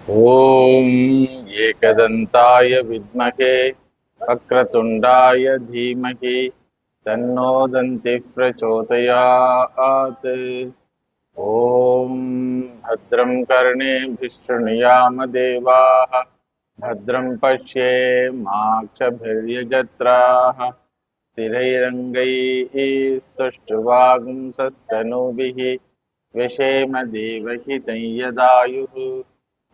ॐ एकदन्ताय विद्महे वक्रतुण्डाय धीमहि तन्नो दन्तिः प्रचोदयात्। ॐ भद्रं कर्णेभिः शृणुयाम देवाः भद्रं पश्येमाक्षभिर्यजत्राः स्थिरैरङ्गैः स्तुष्टुवागुंसस्तनूभिः व्यशेम देवहितं यदायुः।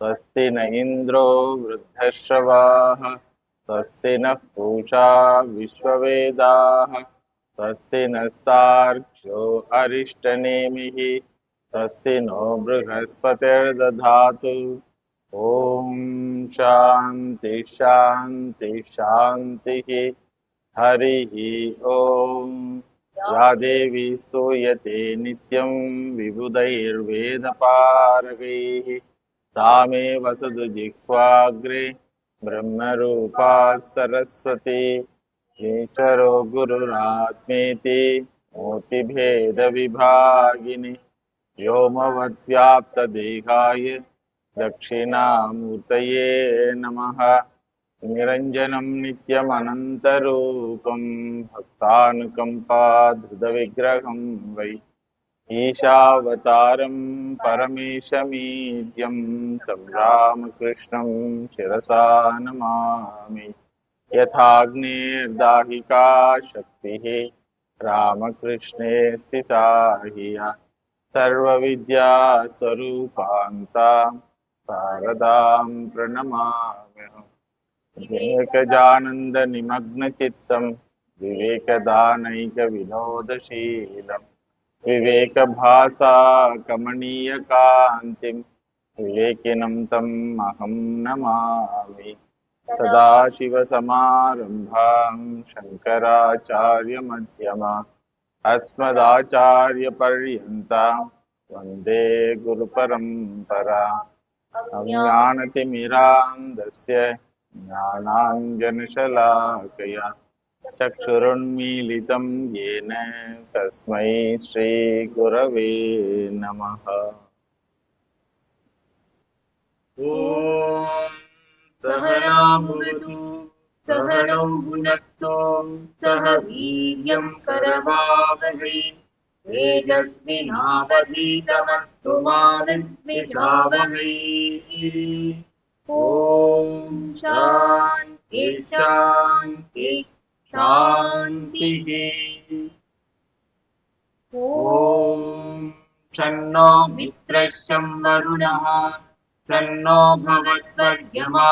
स्वस्ति न इन्द्रो वृद्धश्रवाः स्वस्ति नः पूषा विश्ववेदाः स्वस्ति नस्तार्क्ष्यो अरिष्टनेमिः स्वस्ति नो बृहस्पतिर्दधातु। ॐ शान्ति शान्ति शान्तिः। हरिः ॐ। या देवी स्तूयते नित्यं विबुधैर्वेदपारगैः सा मे वसतु जिह्वाग्रे ब्रह्मरूपा सरस्वती। ईश्वरो गुरुरात्मेति मूर्तिभेदविभागिनि व्योमवद्व्याप्तदेहाय दक्षिणामूर्तये नमः। निरञ्जनं नित्यमनन्तरूपं भक्तानुकम्पाधृतविग्रहं वै ईशावतारं परमेशमीड्यं तं रामकृष्णं शिरसा नमामि। यथाग्निर्दाहिका शक्तिः रामकृष्णे स्थिता हिय सर्वविद्यास्वरूपान्तां शारदां प्रणमाम्यहम्। विवेकजानन्दनिमग्नचित्तं विवेकदानैकविनोदशीलं विवेकभासा कमनीयकान्तिं विवेकिनं तम् अहं नमामि। सदाशिवसमारम्भां शङ्कराचार्यमध्यमाम् अस्मदाचार्यपर्यन्तां वन्दे गुरुपरम्पराम्। अज्ञानतिमिरान्धस्य ज्ञानाञ्जनशलाकया चक्षुरुन्मीलितं येन तस्मै श्रीगुरवे नमः। ॐ सहना भुनक्तु सहनौ भुनक्तु सह वीर्यं करवावहै तेजस्विनावधीतमस्तु मा विद्विषावहै। ॐ शान्ति शान्ति शान्तिः। ॐ शन्नो मित्रः शं वरुणः शन्नो भवद्वर्यमा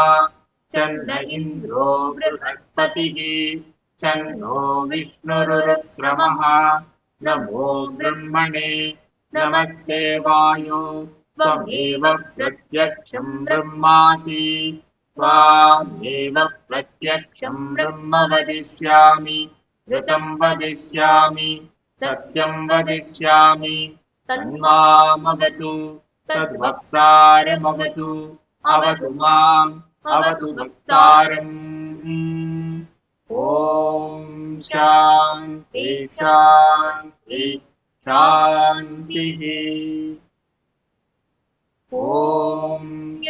शन्न इन्द्रो बृहस्पतिः शन्नो विष्णुरुक्रमः। नमो ब्रह्मणे नमस्ते वायो त्वमेव प्रत्यक्षं ब्रह्मासि त्वामेव प्रत्यक्षं ब्रह्म वदिष्यामि ऋतं वदिष्यामि सत्यं वदिष्यामि तन्मामवतु तद्वक्तारमवतु अवतु माम् अवतु वक्तारम्। ॐ शान्ति शान्ति शान्तिः। ॐ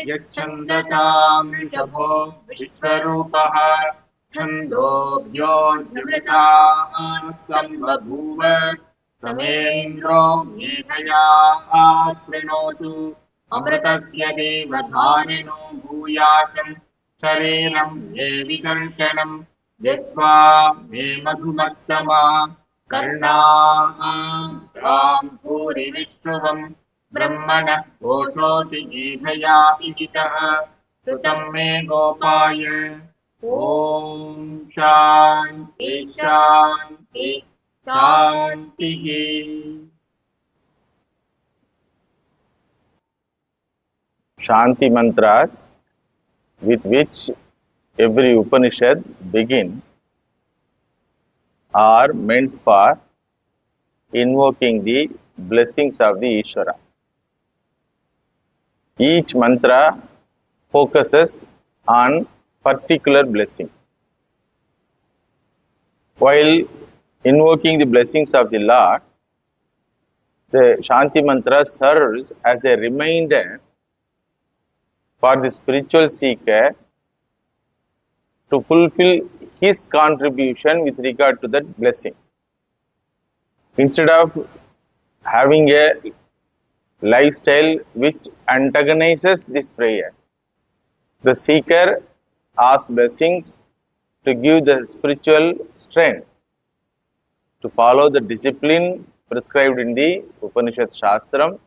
यच्छन्दसां ऋषभो विश्वरूपः छन्दोभ्योऽधिवृतात् सम्बभूव समेन्द्रो मेघया स्पृणोतु अमृतस्य देवधारिणो भूयासं शरीरं मे विदर्शनं यत्त्वा मे मधुमत्तमा कर्णां भूरि विश्रुवम् ब्रह्मणः घोषोऽसि मेघया विहितः श्रुतं मे गोपाय। ॐ शान्ति शान्ति शान्तिः। Shanti mantras with which every Upanishad begin are meant for invoking the blessings of the Ishvara. Each mantra focuses on particular blessing. While invoking the blessings of the Lord, the Shanti mantra serves as a reminder for the spiritual seeker to fulfill his contribution with regard to that blessing. Instead of having a lifestyle which antagonizes this prayer, the seeker asks blessings to give the spiritual strength to follow the discipline prescribed in the Upanishad Shastram.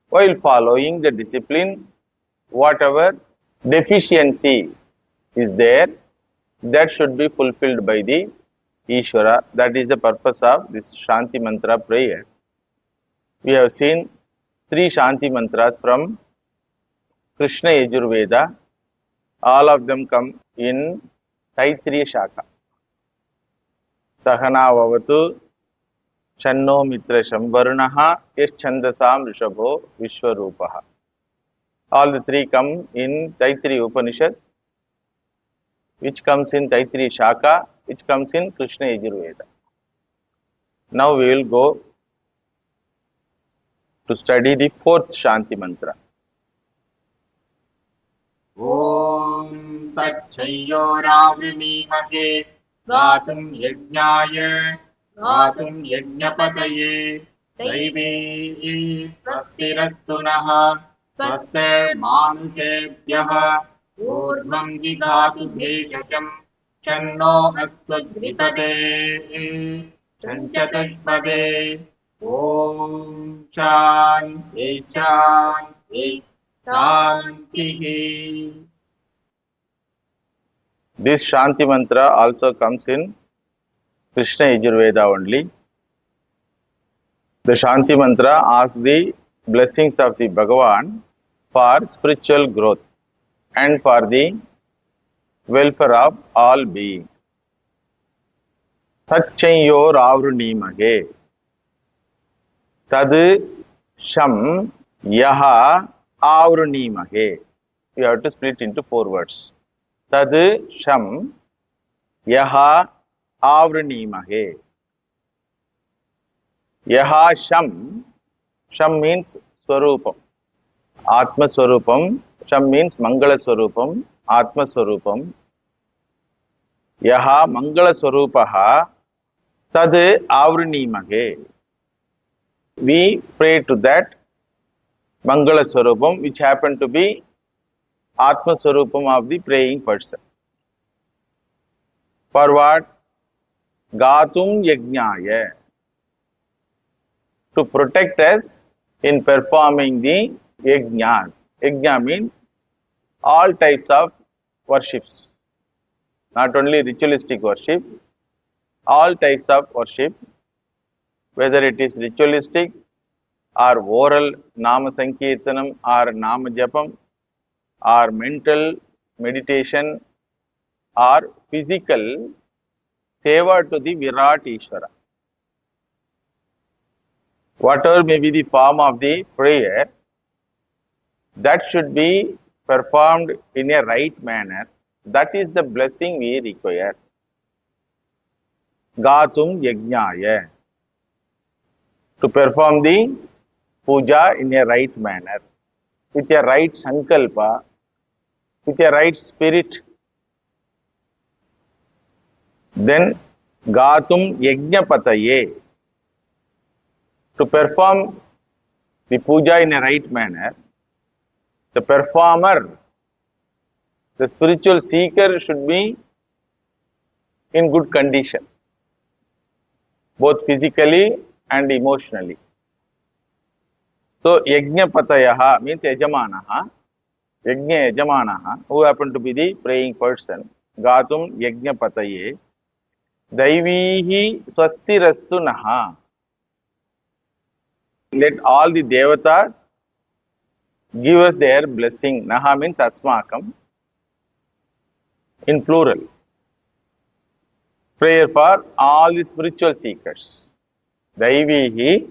While following the discipline, whatever deficiency is there, that should be fulfilled by the Ishvara. That is the purpose of this Shanti Mantra prayer. We have seen 3 Shanti Mantras from Krishna Yajurveda. All of them come in Taittiriya Shaka. Sahana Vavatu Channo Mitra Shamvarunaha Yaschandasam Rishabho Vishwarupaha. All the 3 come in Taittiriya Upanishad, which comes in Taittiriya Shaka, which comes in Krishna Yajurveda. Now we will go to study the 4th Shanti Mantra. ॐ तच्छयोरावृणीमहे गातुं यज्ञाय गातुं यज्ञपतये दैवी स्वस्तिरस्तु नः स्वस्तिर्मानुषेभ्यः ऊर्ध्वं जिगातु भेषजं शन्नो अस्त्वद्विपदे चतुष्पदे ॐ शान्ति शान्ति शान्तिः. This Shanti Mantra also comes in Krishna Yajurveda only. The Shanti Mantra asks the blessings of the Bhagavan for spiritual growth and for the welfare of all beings. Tacchayor avrunimage tad sham yaha avrunimage. You have to split into 4 words. Tad sham yaha avrunimage. Yaha sham. Sham means Swarupam, Atma Swarupam. Sham means Mangala Swarupam, Atma Swarupam. Yaha Mangala Swarupaha tad avrunimage. We pray to that Mangala Swarupam, which happen to be Atma Swarupam of the praying person. For what? Gatum Yajnaya. To protect us in performing the Yajnas. Yajna means all types of worships. Not only ritualistic worship, all types of worship, whether it is ritualistic or oral Nama Sankirtanam or Nama Japam, or mental meditation, or physical seva to the Virat Ishvara. Whatever may be the form of the prayer, that should be performed in a right manner. That is the blessing we require. Gatum Yajnaya. To perform the puja in a right manner, with a right sankalpa, with a right spirit. Then Gatum Yajnapataye. To perform the puja in a right manner, the performer, the spiritual seeker should be in good condition, both physically and emotionally. So, Yajnapatayaha means Yajamanaha, Yajna Yajamanaha, who happen to be the praying person. Gatum Yajnapataye, Daivihi Swastirastu Naha. Let all the devatas give us their blessing. Naha means Asmakam, in plural. Prayer for all the spiritual seekers. Daivihi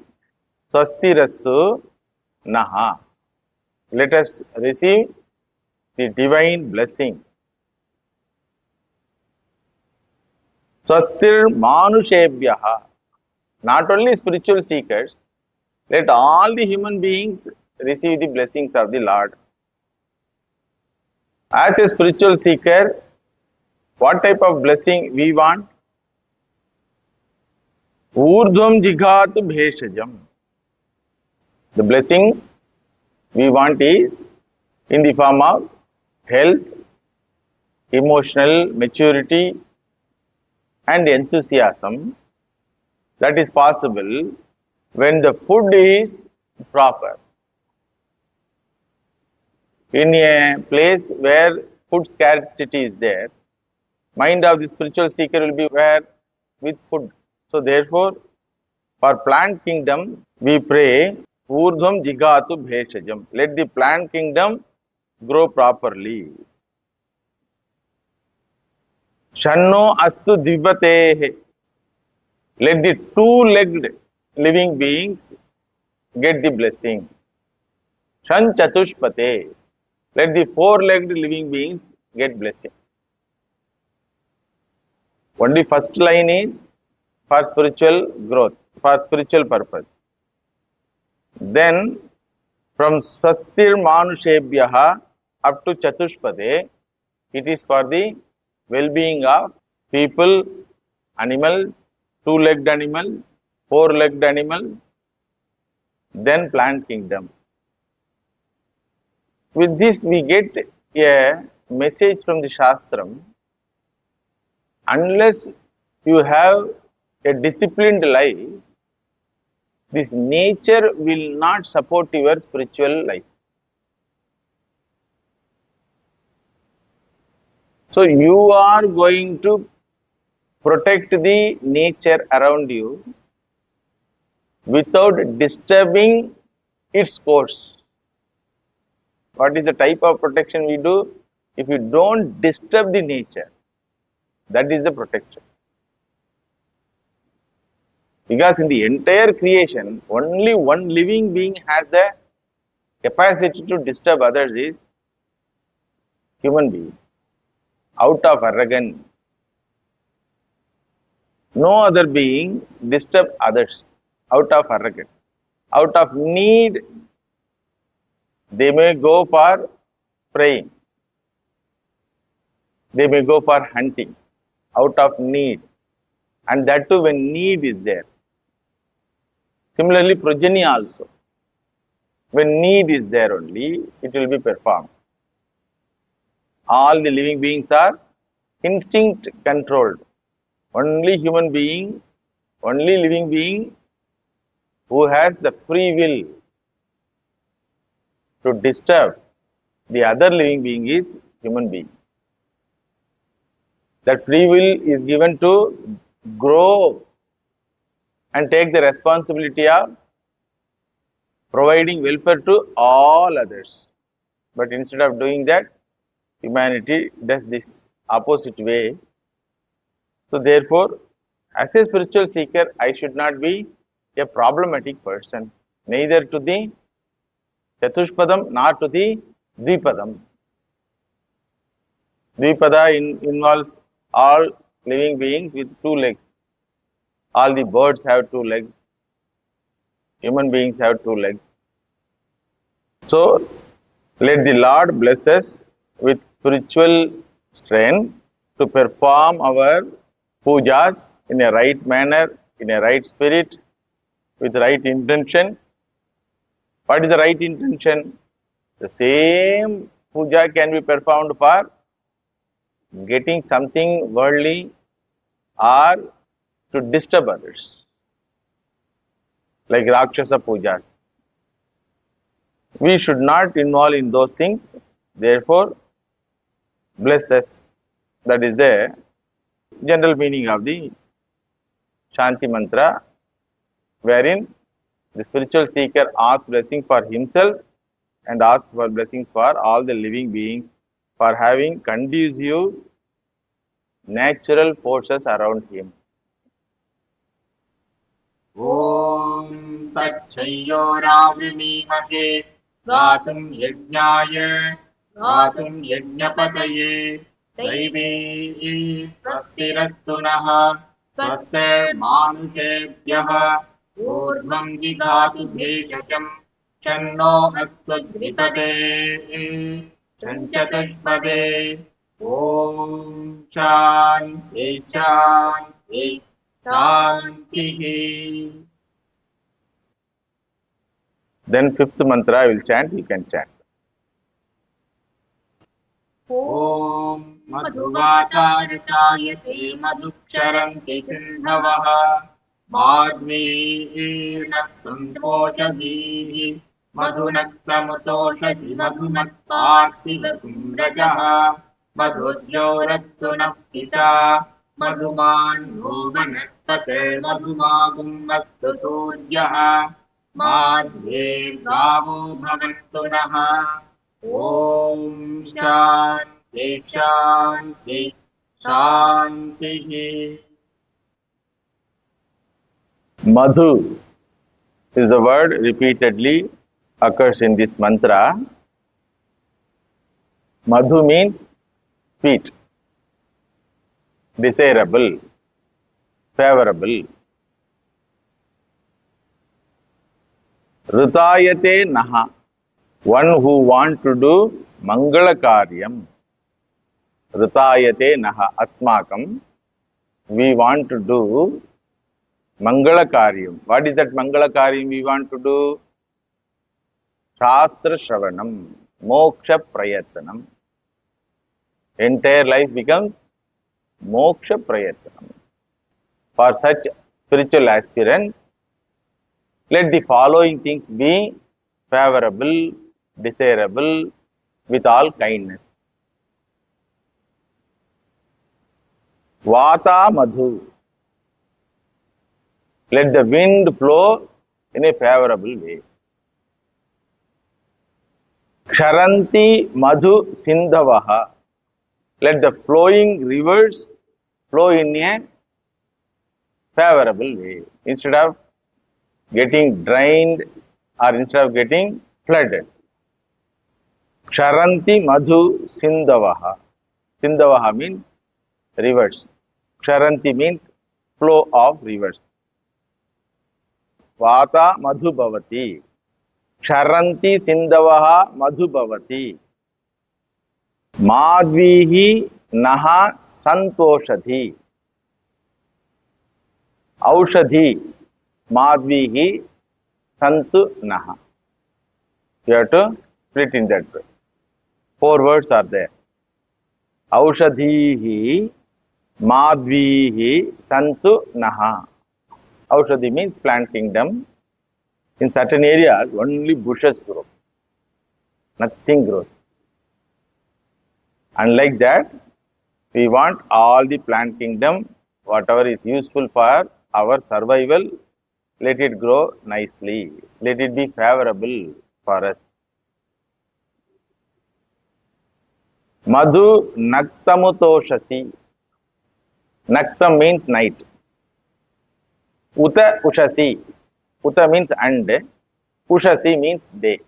Swastirastu Naha. Let us receive the divine blessing. Swastir Manushebhyaha. Not only spiritual seekers, let all the human beings receive the blessings of the Lord. As a spiritual seeker, what type of blessing we want? Urdhvam jighatu bheshajam. The blessing we want is in the form of health, emotional maturity, and enthusiasm that is possible when the food is proper. In a place where food scarcity is there, mind of the spiritual seeker will be where with food. So therefore, for plant kingdom, we pray, Urdhvam jigatu bheshajam. Let the plant kingdom grow properly. Shanno astu dvipatehe. Let the two-legged living beings get the blessing. Shan chatushpate. Let the four-legged living beings get blessing. Only first line is for spiritual growth, for spiritual purpose. Then from Swastir Manushebhyaha up to Chatushpade, it is for the well-being of people, animal, two-legged animal, four-legged animal, then plant kingdom. With this we get a message from the Shastram. Unless you have a disciplined life, this nature will not support your spiritual life. So you are going to protect the nature around you without disturbing its course. What is the type of protection we do? If you don't disturb the nature, that is the protection. Because in the entire creation, only one living being has the capacity to disturb others is human being. Out of arrogance, no other being disturb others out of arrogance. Out of need, they may go for praying. They may go for hunting out of need, and that too when need is there. Similarly, progeny also. When need is there only, it will be performed. All the living beings are instinct controlled. Only human being, only living being who has the free will to disturb the other living being is human being. That free will is given to grow and take the responsibility of providing welfare to all others. But instead of doing that, humanity does this opposite way. So therefore, as a spiritual seeker, I should not be a problematic person, neither to the Chatushpadam nor to the Dvipadam. Dvipada involves all living beings with two legs. All the birds have two legs. Human beings have two legs. So, let the Lord bless us with spiritual strength to perform our pujas in a right manner, in a right spirit, with right intention. What is the right intention? The same puja can be performed for getting something worldly or to disturb others, like Rakshasa pujas. We should not involve in those things. Therefore, bless us. That is the general meaning of the Shanti mantra, wherein the spiritual seeker asks blessing for himself and asks for blessing for all the living beings for having conducive natural forces around him. ॐ तच्छयोरावृणीमहे गातुं यज्ञाय गातुं यज्ञपतये दैवी स्वस्तिरस्तु नः स्वस्तिर्मानुषेभ्यः ऊर्ध्वं जिगातु भेषजं शन्नो अस्त्वद्विपदे चतुष्पदे ॐ शान्ति शान्ति शान्तिः Then fifth mantra I will chant, you can chant. ॐ मधुवातारतायते मधुक्षरन्ति सिन्धवः माध्वीर्णः सन्तोषधीः मधुनक्तमुतोषधि मधुमत्पार्थिवकुम्रजः मधुद्योरस्तु नः पिता मधुमान्नो वनस्पतिर्मधुमागुमस्तु सूर्यः माध्वीर्गावो भवन्तु नः ॐ शान्ति शान्ति शान्तिः Madhu is the word repeatedly occurs in this mantra. Madhu means sweet, desirable, favorable. Rutayate naha, one who want to do mangala karyam. Rutayate naha, asmakam, we want to do mangala karyam. What is that mangala karyam we want to do? Shastra shravanam, moksha prayatnam. Entire life becomes moksha prayatnam. For such spiritual aspirant, let the following things be favorable, desirable, with all kindness. Vata madhu. Let the wind blow in a favorable way. Ksharanti madhu sindhavaha. Let the flowing rivers flow in a favorable way. Instead of getting drained or instead of getting flooded. Ksharanti madhu sindhavaha. Sindhavaha means rivers. Ksharanti means flow of rivers. Vata madhu bhavati. Ksharanti sindhavaha madhu bhavati. Madvihi naha santoshadhi. Aushadhi. Madvihi santu naha. You have to split in that way. 4 words are there. Aushadhihi madvihi santu naha. Aushadhi means plant kingdom. In certain areas, only bushes grow. Nothing grows. Unlike that, we want all the plant kingdom, whatever is useful for our survival, let it grow nicely. Let it be favorable for us. Madhu naktamutoshati. Naktam means night. Uta ushasi. Uta means and. Ushasi means day.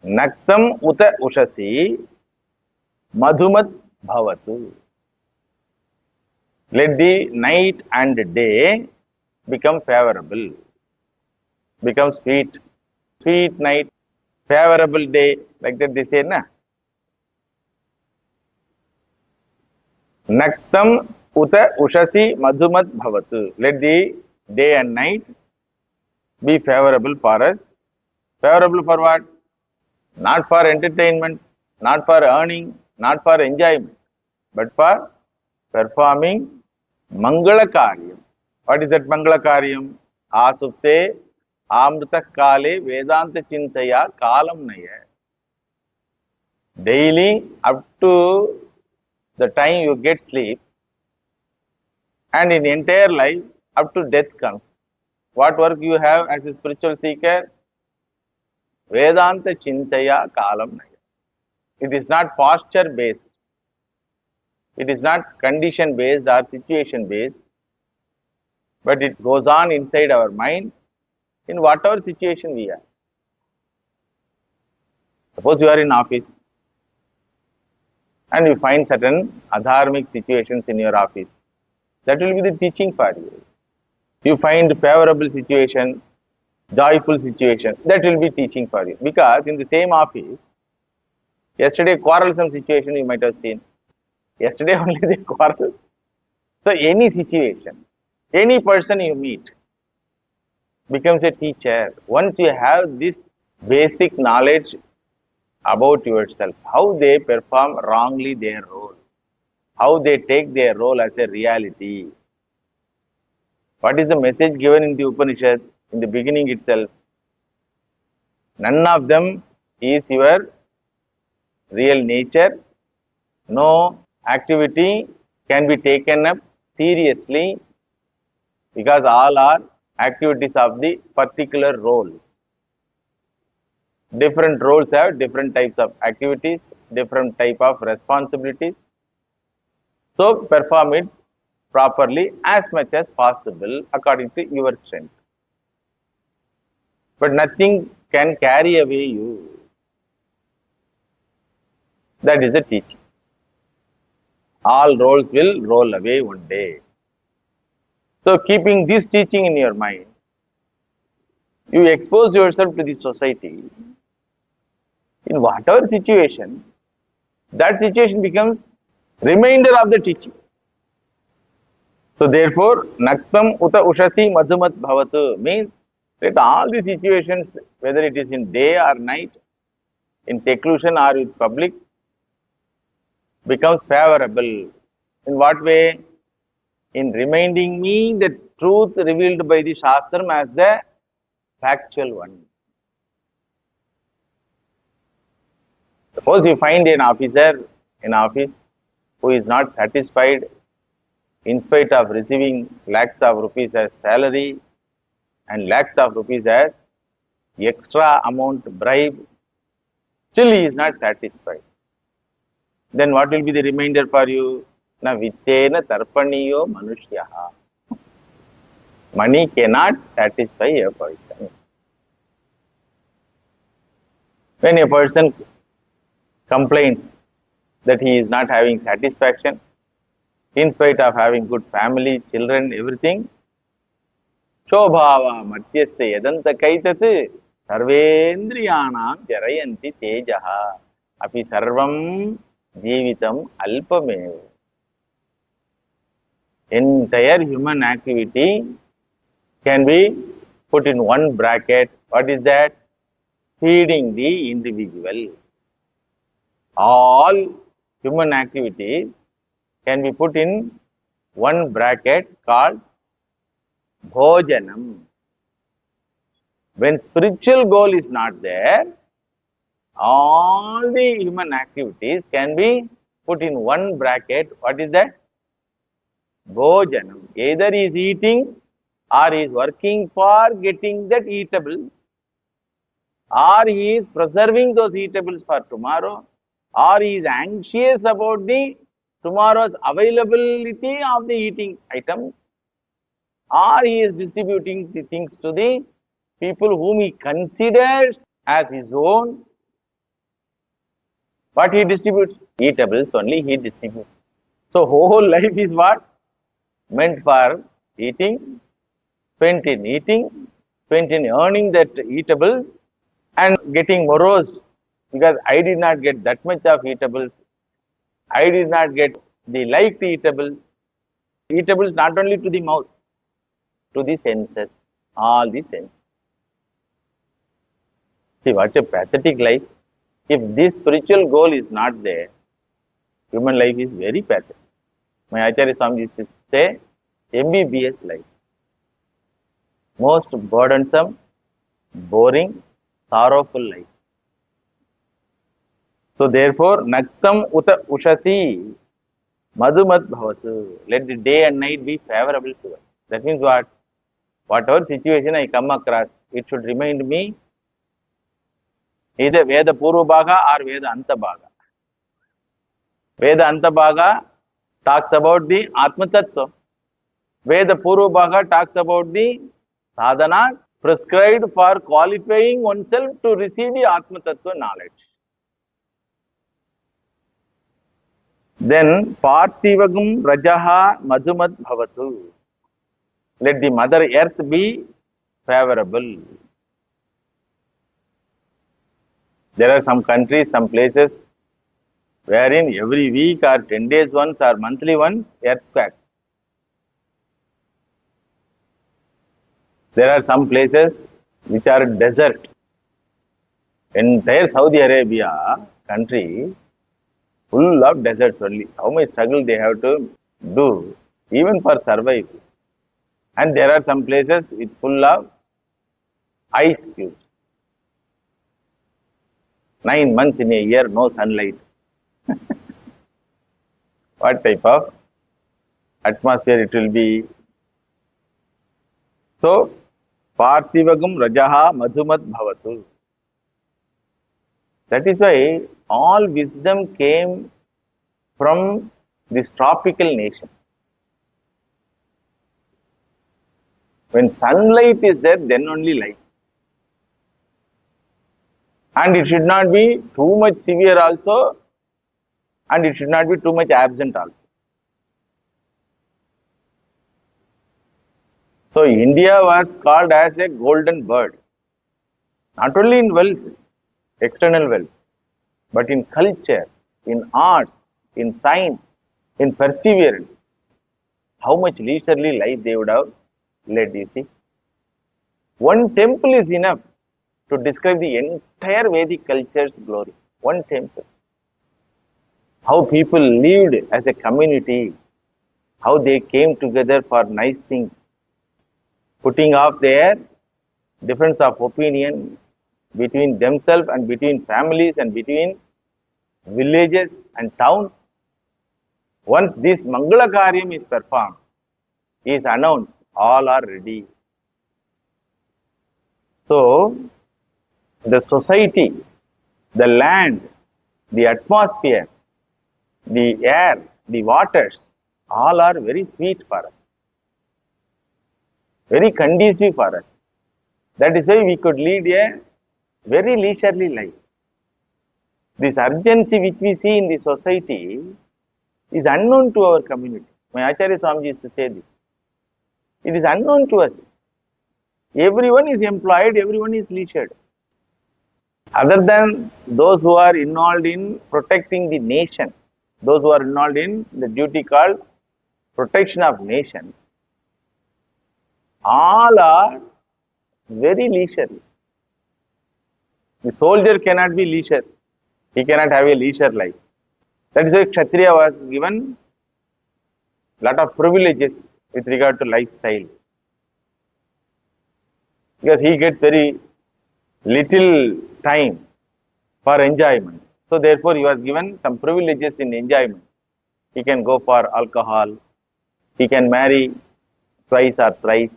Naktam uta ushasi. Madhumat bhavatu. Let the night and day become favorable. Become sweet. Sweet night, favorable day. Like that they say, na? Naktam uta ushasi madhumat bhavatu. Let the day and night be favorable for us. Favorable for what? Not for entertainment, not for earning, not for enjoyment, but for performing Mangala Karyam. What is that Mangala Karyam? Asupte Amrita Kale Vedanta Chintaya Kalam Naya. Daily up to the time you get sleep, and in entire life up to death comes. What work you have as a spiritual seeker? Vedanta Chintaya Kalam Naya. It is not posture based. It is not condition based or situation based, but it goes on inside our mind in whatever situation we are. Suppose you are in office and you find certain adharmic situations in your office. That will be the teaching for you. You find favorable situation, joyful situation, that will be teaching for you. Because in the same office, Yesterday, quarrelsome situation you might have seen. Yesterday only they quarrel. So any situation, any person you meet becomes a teacher. Once you have this basic knowledge about yourself, how they perform wrongly their role, how they take their role as a reality. What is the message given in the Upanishad in the beginning itself? None of them is your real nature. No activity can be taken up seriously because all are activities of the particular role. Different roles have different types of activities, different type of responsibilities. So perform it properly as much as possible according to your strength. But nothing can carry away you. That is the teaching. All roles will roll away one day. So keeping this teaching in your mind, you expose yourself to the society. In whatever situation, that situation becomes reminder of the teaching. So therefore, Naktam uta ushasi madhumat bhavatu means that all the situations, whether it is in day or night, in seclusion or with public, becomes favorable. In what way? In reminding me the truth revealed by the Shastram as the factual one. Suppose you find an officer in office who is not satisfied in spite of receiving lakhs of rupees as salary and lakhs of rupees as extra amount bribe, still he is not satisfied. Then what will be the reminder for you? Na vittena tarpaniyo manushyaha. Money cannot satisfy a person. When a person complains that he is not having satisfaction, in spite of having good family, children, everything, Shobhava Matyasya Yadanta Kaitatu Sarvendriyanam Jarayanti Tejaha Api Sarvam Jeevitam Alpamev. Entire human activity can be put in one bracket. What is that? Feeding the individual. All human activities can be put in one bracket called Bhojanam. When spiritual goal is not there, all the human activities can be put in one bracket. What is that? Bhojanam. Either he is eating or he is working for getting that eatable, or he is preserving those eatables for tomorrow, or he is anxious about the tomorrow's availability of the eating item, or he is distributing the things to the people whom he considers as his own. What he distributes? Eatables only he distributes. So whole life is what? Meant for eating, spent in eating, spent in earning that eatables and getting morose because I did not get that much of eatables. I did not get the liked eatables. Eatables not only to the mouth, to the senses, all the senses. See what a pathetic life. If this spiritual goal is not there, human life is very pathetic. My Acharya Swami used to say, MBBS life. Most burdensome, boring, sorrowful life. So therefore, Naktam uta ushasi madhumat bhavatu. Let the day and night be favorable to us. That means what? Whatever situation I come across, it should remind me either Veda Purva Bhaga or Veda Anta Bhaga. Veda Anta Bhaga talks about the Atma Tattva. Veda Purva Bhaga talks about the sadhanas prescribed for qualifying oneself to receive the Atma Tattva knowledge. Then Parthivagam Rajaha Madhumat Bhavatu. Let the Mother Earth be favorable. There are some countries, some places, wherein every week or 10 days once or monthly once earthquake. There are some places which are desert. Entire Saudi Arabia country full of deserts only. How much struggle they have to do even for survival. And there are some places with full of ice cubes. 9 months in a year, no sunlight. What type of atmosphere it will be? So, Parthivagam Rajaha Madhumat Bhavatu. That is why all wisdom came from these tropical nations. When sunlight is there, then only life. And it should not be too much severe also, and it should not be too much absent also. So India was called as a golden bird, not only in wealth, external wealth, but in culture, in arts, in science, in perseverance. How much leisurely life they would have led, you see. One temple is enough to describe the entire Vedic culture's glory. One temple. How people lived as a community, how they came together for nice things, putting off their difference of opinion between themselves and between families and between villages and towns. Once this Mangala Karyam is performed, is announced, all are ready. So, the society, the land, the atmosphere, the air, the waters, all are very sweet for us, very conducive for us. That is why we could lead a very leisurely life. This urgency which we see in the society is unknown to our community. My Acharya Swamiji used to say this. It is unknown to us. Everyone is employed, everyone is leisured. Other than those who are involved in protecting the nation, those who are involved in the duty called protection of nation, all are very leisurely. The soldier cannot be leisure. He cannot have a leisure life. That is why Kshatriya was given lot of privileges with regard to lifestyle. Because he gets very little time for enjoyment. So therefore he was given some privileges in enjoyment. He can go for alcohol, he can marry twice or thrice.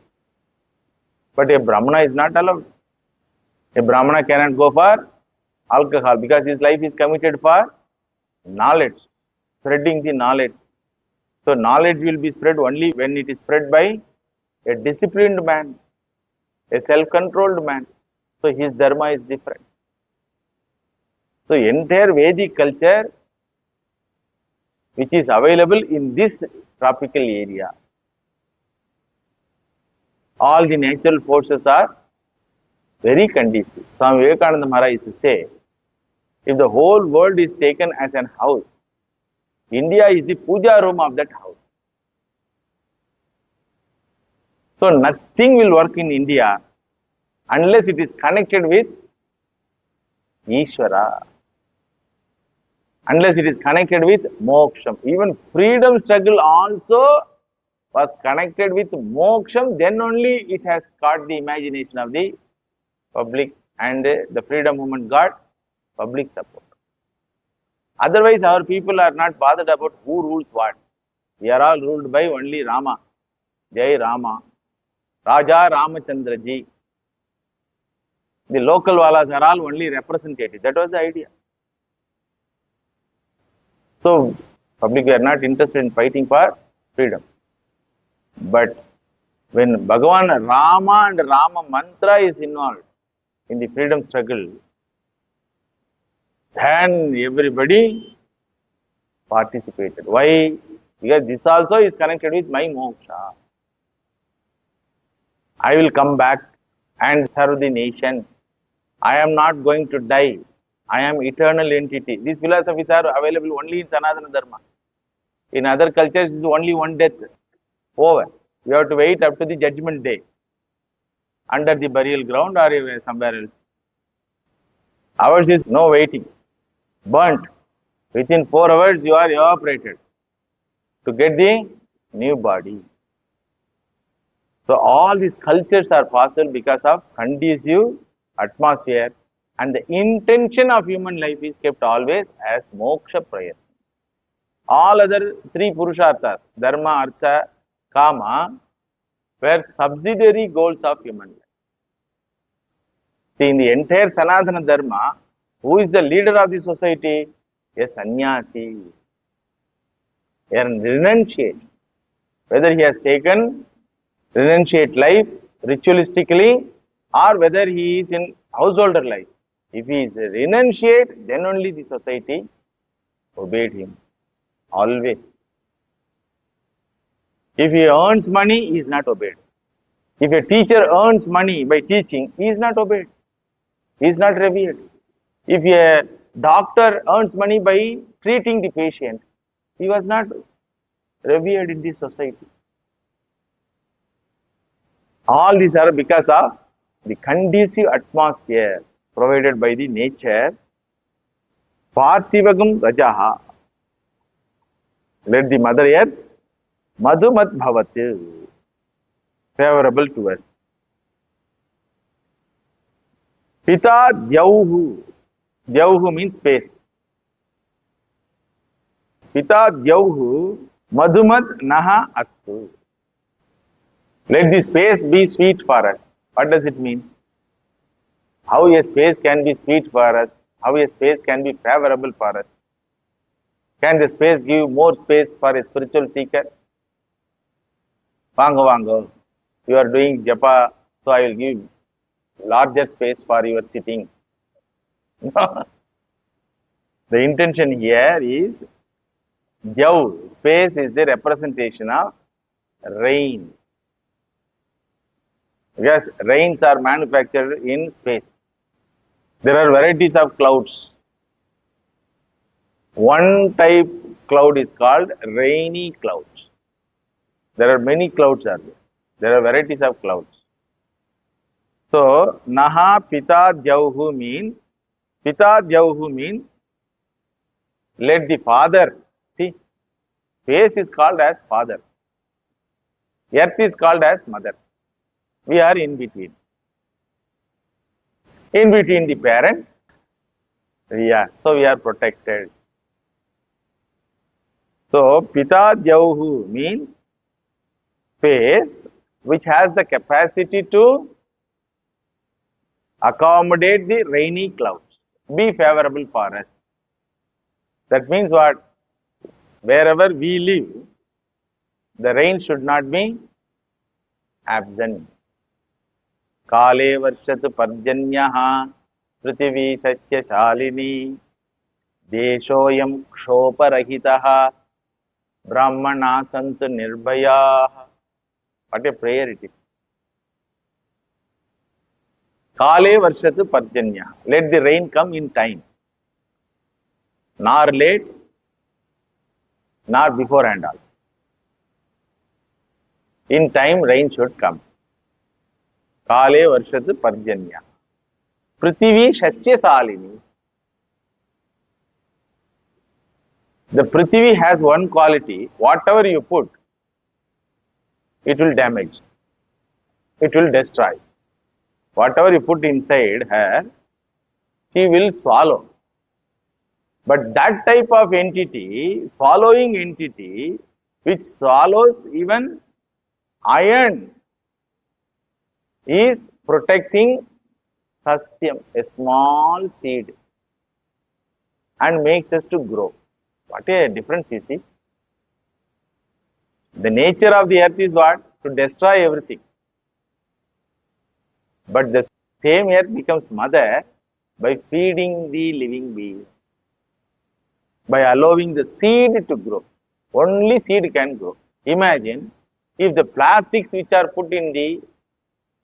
But a Brahmana is not allowed. A Brahmana cannot go for alcohol because his life is committed for knowledge, spreading the knowledge. So knowledge will be spread only when it is spread by a disciplined man, a self-controlled man. So his dharma is different. So entire Vedic culture which is available in this tropical area, all the natural forces are very conducive. Swami Vivekananda Maharaj used to say, if the whole world is taken as an house, India is the puja room of that house. So nothing will work in India unless it is connected with Ishvara, unless it is connected with moksham. Even freedom struggle also was connected with moksham, then only it has caught the imagination of the public, and the freedom movement got public support. Otherwise, our people are not bothered about who rules what. We are all ruled by only Rama. Jai Rama. Raja Ramachandra Ji. The local walas are all only representative. That was the idea. So, public were not interested in fighting for freedom. But when Bhagavan Rama and Rama mantra is involved in the freedom struggle, then everybody participated. Why? Because this also is connected with my moksha. I will come back and serve the nation. I am not going to die. I am eternal entity. These philosophies are available only in Sanatana Dharma. In other cultures, it is only one death. Over. You have to wait up to the judgment day. Under the burial ground or somewhere else. Ours is no waiting. Burnt. Within 4 hours, you are evaporated to get the new body. So all these cultures are possible because of conducive atmosphere, and the intention of human life is kept always as moksha prayer. All other 3 purusharthas, dharma, artha, kama, were subsidiary goals of human life. See, in the entire Sanatana Dharma, who is the leader of the society? A sannyasi, a renunciate. Whether he has taken renunciate life ritualistically or whether he is in householder life. If he is a renunciate, then only the society obeyed him. Always. If he earns money, he is not obeyed. If a teacher earns money by teaching, he is not obeyed. He is not revered. If a doctor earns money by treating the patient, he was not revered in this society. All these are because of the conducive atmosphere provided by the nature. Parthivagam Rajaha. Let the Mother Earth Madhumat Bhavat, favorable to us. Pita Dyauhu. Dyauhu means space. Pita Dyauhu Madhumat Naha Attu. Let the space be sweet for us. What does it mean? How a space can be sweet for us? How a space can be favorable for us? Can the space give more space for a spiritual seeker? Vango, vango. You are doing japa, so I will give larger space for your sitting. The intention here is Jau. Space is the representation of rain. Because rains are manufactured in space. There are varieties of clouds. One type cloud is called rainy clouds. There are many clouds are there. There are varieties of clouds. So, Naha Pita Jauhu means let the father. See, space is called as father. Earth is called as mother. We are in between. In between the parent, so we are protected. So, Pita Jauhu means space which has the capacity to accommodate the rainy clouds, be favorable for us. That means what? Wherever we live, the rain should not be absent. Kale varshatu parjanyaha prithvi satya shalini deshoyam kshoparahitaha brahmana santu nirbhayaha. What a prayer it is. Kale varshatu parjanya. Let the rain come in time. Nor late, nor beforehand also. In time, rain should come. Kale varshatu parjanya. Prithvi shasya salini. The Prithvi has one quality. Whatever you put, it will damage. It will destroy. Whatever you put inside her, she will swallow. But that type of entity, swallowing entity, which swallows even ions, is protecting sasyam, a small seed, and makes us to grow. What a difference you see. The nature of the earth is what? To destroy everything. But the same earth becomes mother by feeding the living being, by allowing the seed to grow. Only seed can grow. Imagine if the plastics which are put in the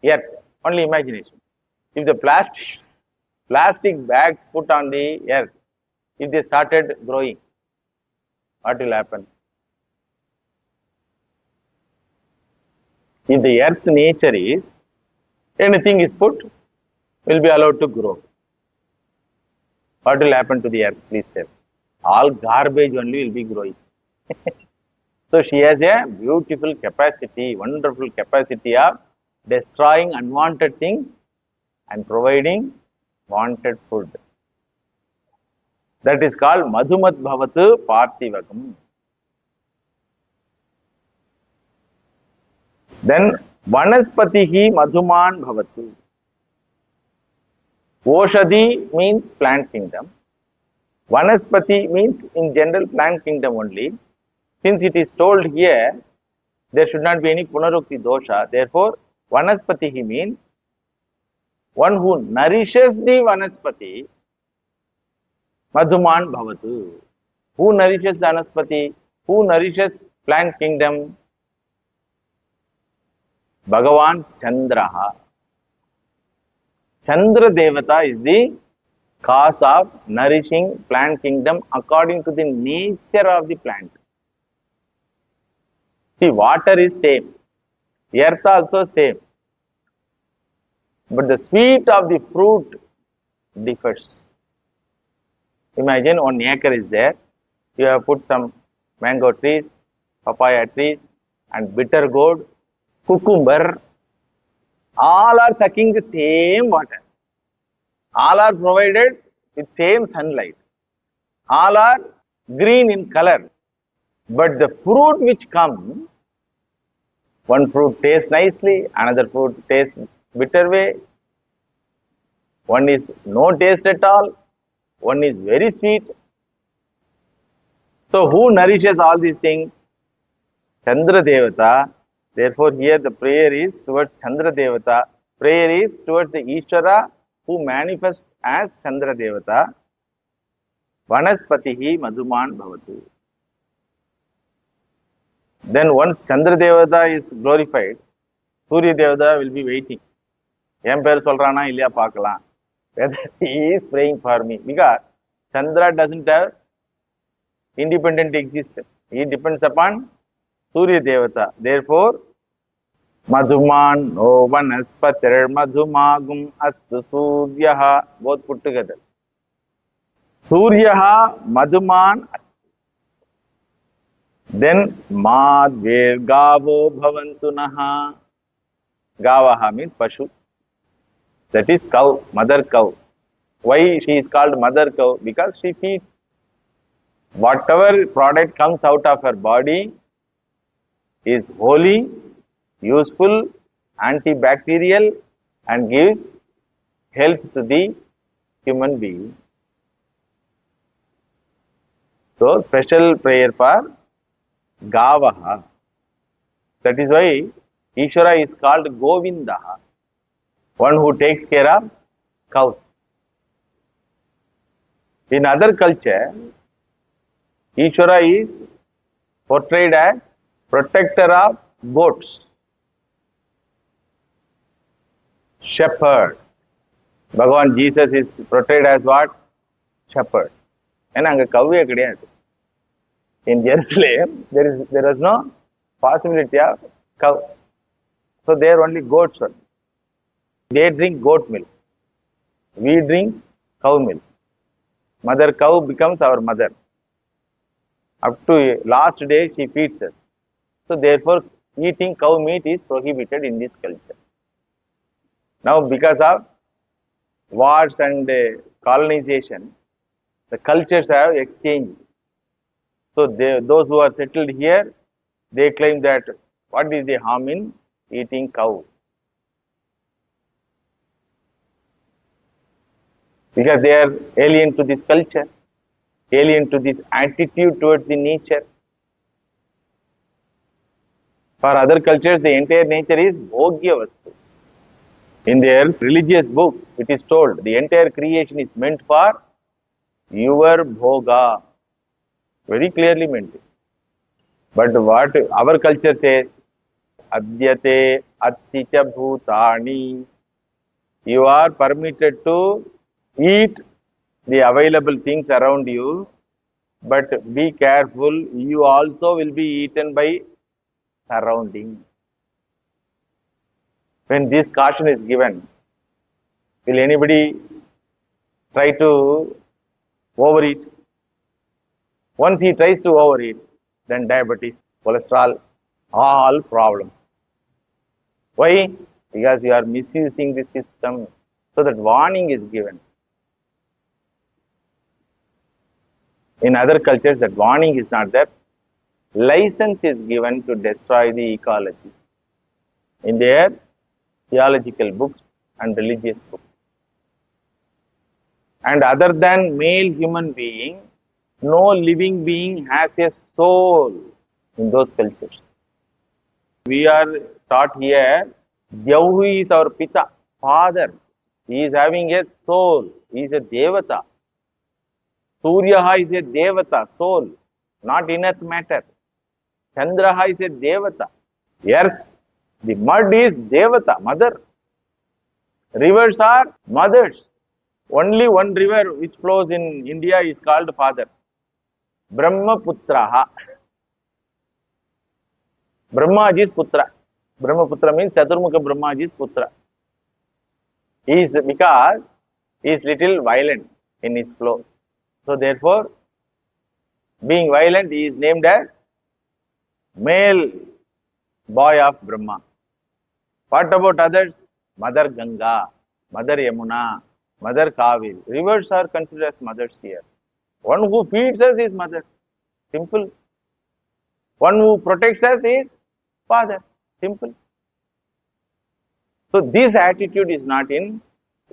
earth, only imagination. If the plastics plastic bags put on the earth, if they started growing, what will happen? If the earth nature is, anything is put, will be allowed to grow. What will happen to the earth, please tell? All garbage only will be growing. So she has a beautiful capacity, wonderful capacity of destroying unwanted things and providing wanted food. That is called Madhumat Bhavatu Parthivakam. Then Vanaspatihi Madhuman Bhavatu. Oshadi means plant kingdom. Vanaspati means in general plant kingdom only. Since it is told here, there should not be any Punarukti dosha. Therefore, Vanaspatihi means one who nourishes the Vanaspati, Madhuman Bhavatu. Who nourishes Vanaspati? Who nourishes plant kingdom? Bhagavan Chandraha. Chandra Devata is the cause of nourishing plant kingdom according to the nature of the plant. See, water is same, earth also same, but the sweet of the fruit differs. Imagine 1 acre is there, you have put some mango trees, papaya trees and bitter gourd, cucumber, all are sucking the same water. All are provided with same sunlight. All are green in color. But the fruit which comes, one fruit tastes nicely, another fruit tastes bitter way. One is no taste at all, one is very sweet. So who nourishes all these things? Chandra Devata. Therefore, here the prayer is towards Chandra Devata. Prayer is towards the Ishvara who manifests as Chandra Devata. Vanaspatihi Madhuman Bhavatu. Then once Chandra Devata is glorified, Surya Devata will be waiting. Emperor Solrana Ilya Pakala. Whether he is praying for me. Because Chandra doesn't have independent existence. He depends upon Surya Devata. Therefore, Madhuman O Vanaspatir Madhumagum Astu Suryaha. Both put together. Suryaha Madhuman. Then Madhver Gavo Bhavantunaha. Gavaha means Pashu. That is cow, mother cow. Why she is called mother cow? Because she feeds. Whatever product comes out of her body is holy, useful, antibacterial and gives health to the human being. So, special prayer for Gavaha. That is why Ishvara is called Govindaha, one who takes care of cows. In other culture, Ishvara is portrayed as protector of goats, shepherd. Bhagavan Jesus is portrayed as what? Shepherd. And anga kavve kediyadu. In Jerusalem, there is no possibility of cow. So there are only goats. They drink goat milk. We drink cow milk. Mother cow becomes our mother. Up to last day she feeds us. So therefore eating cow meat is prohibited in this culture. Now because of wars and colonization, the cultures have exchanged. So those who are settled here, they claim that what is the harm in eating cow? Because they are alien to this culture, alien to this attitude towards the nature. For other cultures, the entire nature is Bhogya Vastu. In their religious book, it is told the entire creation is meant for your Bhoga. Very clearly meant. But what our culture says, Adyate Atticha Bhutani. You are permitted to eat the available things around you, but be careful, you also will be eaten by surrounding. When this caution is given, will anybody try to overeat? Once he tries to overeat, then diabetes, cholesterol, all problem. Why? Because you are misusing the system. So that warning is given. In other cultures, that warning is not there. License is given to destroy the ecology in their theological books and religious books. And other than male human being, no living being has a soul in those cultures. We are taught here, Dyahu is our Pita, Father. He is having a soul. He is a Devata. Suryaha is a Devata, soul, not inert matter. Chandraha is a Devata. Earth, the mud is Devata, mother. Rivers are mothers. Only one river which flows in India is called Father. Brahmaputraha. Brahmaji's Putra. Brahmaputra means Chaturmukha Brahmaji's Putra. He is because he is little violent in his flow. So therefore, being violent, he is named as male boy of Brahma. What about others? Mother Ganga, Mother Yamuna, Mother Kaveri. Rivers are considered as mothers here. One who feeds us is mother. Simple. One who protects us is father. Simple. So this attitude is not in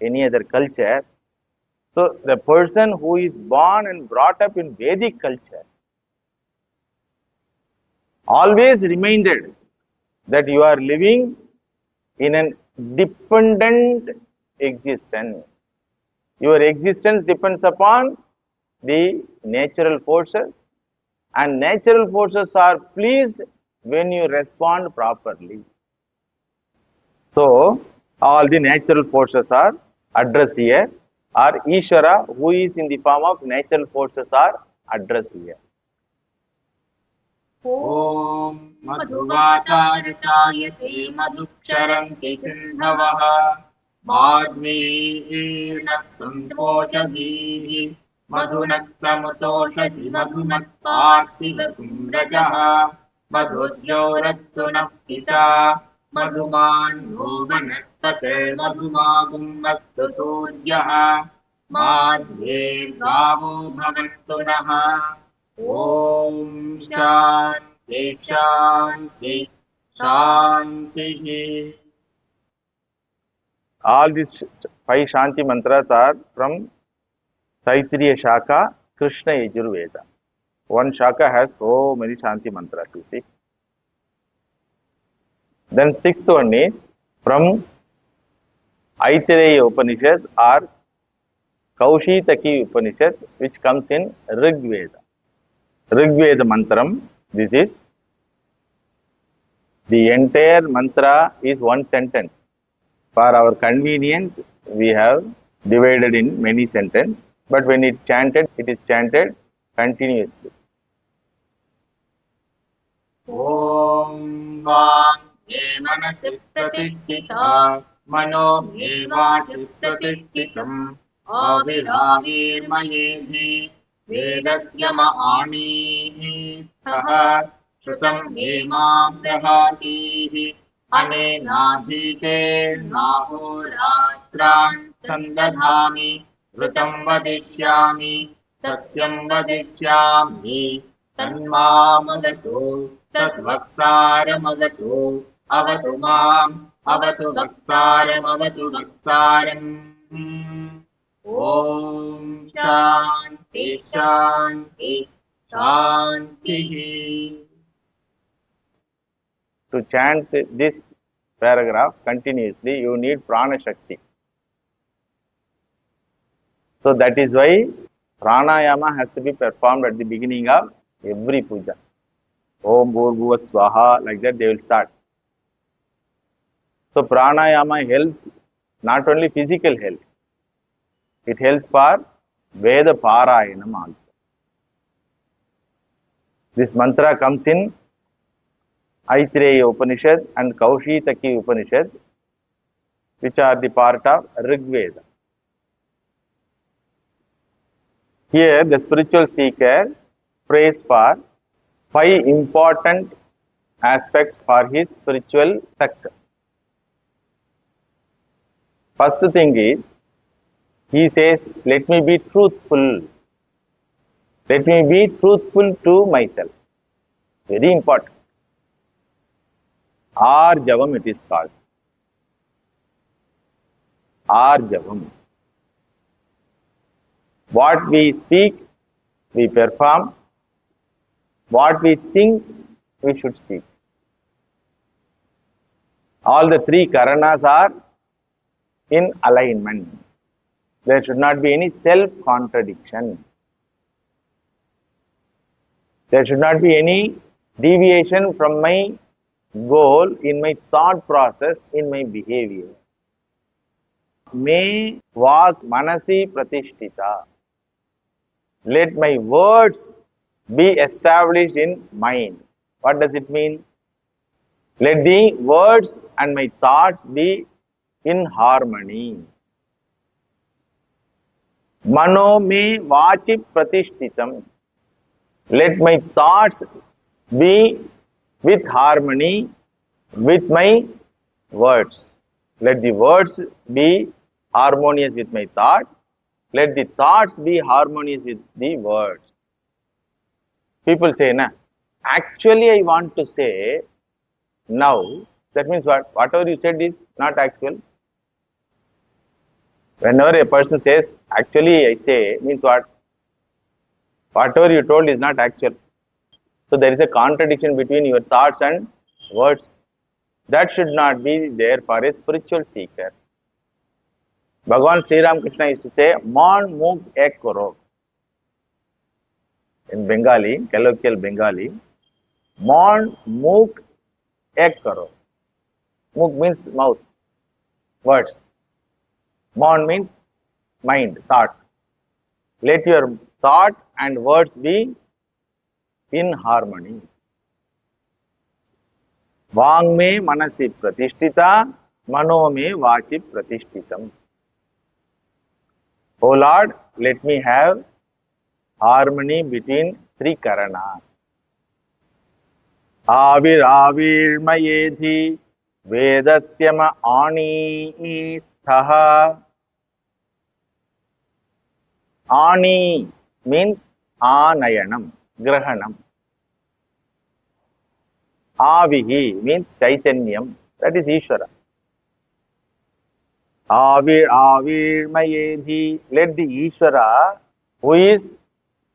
any other culture. So the person who is born and brought up in Vedic culture always reminded that you are living in a dependent existence. Your existence depends upon the natural forces, and natural forces are pleased when you respond properly. So all the natural forces are addressed here, or Ishvara, who is in the form of natural forces, are addressed here. ॐ मधुवातारतायते मधुक्षरन्ति सिन्धवः वाग्मीर्नः सन्तोषधीः मधुनक्तमुतोषधि मधुमत्पार्थिवकुम्रजः मधुद्योरस्तु नः पिता मधुमान्नो वनस्पतिर्मधुमागुमस्तु सूर्यः माध्वे गावो भवन्तु नः ॐ शान्ति शान्ति शान्तिः. All these 5 Shanti mantras are from Taittiriya Shaka, Krishna Yajurveda. One Shaka has so many Shanti mantras, you see. Then 6th one is from Aitareya Upanishad or Kaushitaki Upanishad, which comes in Rig Veda. Rig Veda mantram, this is, the entire mantra is one sentence. For our convenience, we have divided in many sentences, but when it is chanted continuously. ॐ वाङ् ये मनसि प्रतिष्ठिता मनो ये वाचि प्रतिष्ठितम् आविराविर्मयेधि वेदस्य महानीः स्तः श्रुतम् मे मां प्रहासीः अनेनाधीतेर्नाहोरात्रान् सन्दधामि ऋतं वदिष्यामि सत्यं वदिष्यामि तन्मामवतु तद्वक्तारमवतु अवतु माम् अवतु वक्तारमवतु वक्तारम्. ॐ शान्ति शान्ति शान्तिः. To chant this paragraph continuously, you need prana shakti. So that is why pranayama has to be performed at the beginning of every puja. Om Bhurbhuvat Swaha, like that they will start. So pranayama helps not only physical health, It helps for Veda Parayanam also. This mantra comes in Aitreya Upanishad and Kaushitaki Upanishad, which are the part of Rig Veda. Here, the spiritual seeker prays for 5 important aspects for his spiritual success. First thing is, he says, let me be truthful. Let me be truthful to myself. Very important. Arjavam it is called. Arjavam. What we speak, we perform. What we think, we should speak. All the 3 karanas are in alignment. There should not be any self-contradiction. There should not be any deviation from my goal in my thought process, in my behavior. Me vak manasi pratishtita. Let my words be established in mind. What does it mean? Let the words and my thoughts be in harmony. Mano me vachi pratishtitam. Let my thoughts be with harmony with my words. Let the words be harmonious with my thought. Let the thoughts be harmonious with the words. People say, na, actually I want to say now. That means what? Whatever you said is not actual. Whenever a person says, actually I say, means what? Whatever you told is not actual. So there is a contradiction between your thoughts and words. That should not be there for a spiritual seeker. Bhagavan Sri Ramakrishna used to say, Mon Muk Ek Karo. In Bengali, colloquial Bengali, Mon Muk Ek Karo. Muk means mouth, words. Mon means mind, thought. Let your thought and words be in harmony. Vang me manasi pratishtita, mano me vachi pratishtitam. O Lord, let me have harmony between 3 karanas. Avir avir mayedhi vedasyama ani thaha. Ani means anayanam, grahanam. Avihi means chaitanyam, that is Ishvara. Avir avir mayedhi, let the Ishvara, who is